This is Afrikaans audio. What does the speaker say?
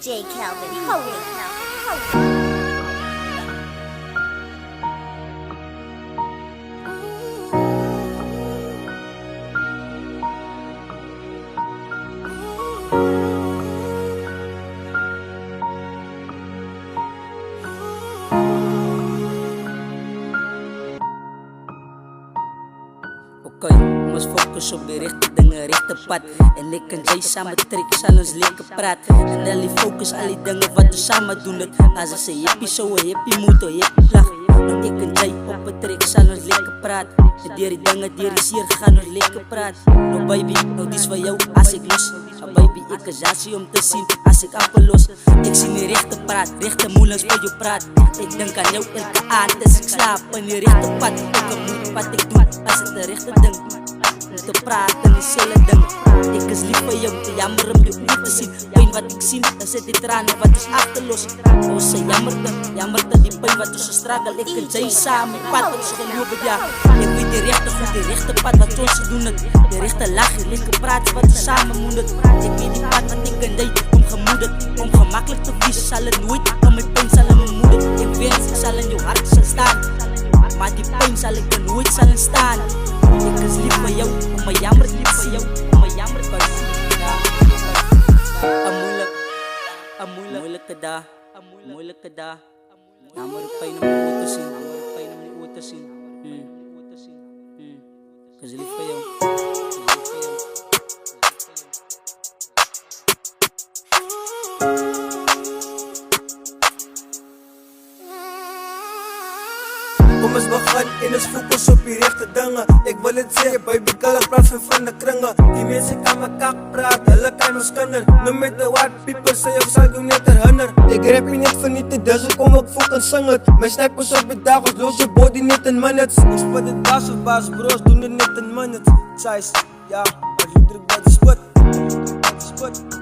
DJ Calvin, hold it. Oké, ons focus op die rechte dingen, rechte pad. En ek en jy samen trek, sal ons lekker praat. En al die focus, al die dingen wat we samen doen het. As ek sê hippie so, hippie moed, hippie slag. Nou ek en jy op het trek, sal ons lekker praat. En dier die dingen, dier die sier, gaan ons lekker praat. Nou baby, nou dis vir jou, as ek los. Baby, ek is jassie om te sien, as ek appelos. Ek sien die rechte praat, rechte moelings vir jou praat. Ek denk aan jou elke aand, as ek slaap in die rechte pad. Ek moet wat ek doen, as ek die rechte ding. Te praat in die selle ding. Ek is lief vir jou, te jammer om jou nie te sien. Pijn wat ek sien, is het die tranen wat ons achterlos. Ons sê jammerte die pijn wat ons struggle. Ek en jy samen, pad wat ons geloof het, ja. Ek weet die rechte goed, die rechte pad wat ons doen het. Die rechte lach, die rechte praat wat ons samen moet het. Ek weet die pad wat ek en jy omgemoedet. Om gemakkelijk te wees, sal het nooit. Om my pijn sal in my moedet. Ek wens, ek sal in jou hart sal staan. Maar die pijn sal ek er nooit sal in staan. Ek is lief vir jou, om my jammer lief vir jou, om my jammer kan sien. Moeilike dag, moeilike dag. Jammer pijn om die oor te sien, pijn om die oor te sien. Ek is lief vir jou. Kom ons begin en ons focus op die rechte dinge. Ek wil het sê, baby, kan ek praat van die kringe. Die mense kan my kak praat, hulle kan my skinder. No matter what people say, ek sal jou net herinner. Ek rap nie net van nie te dis, ek kom ook fucking sing het. My snack was op die dag, ons los jou body net in minutes. Ek spit het bas of bas, bros, doen dit net in minutes. Size, ja, maar jy druk by die spit.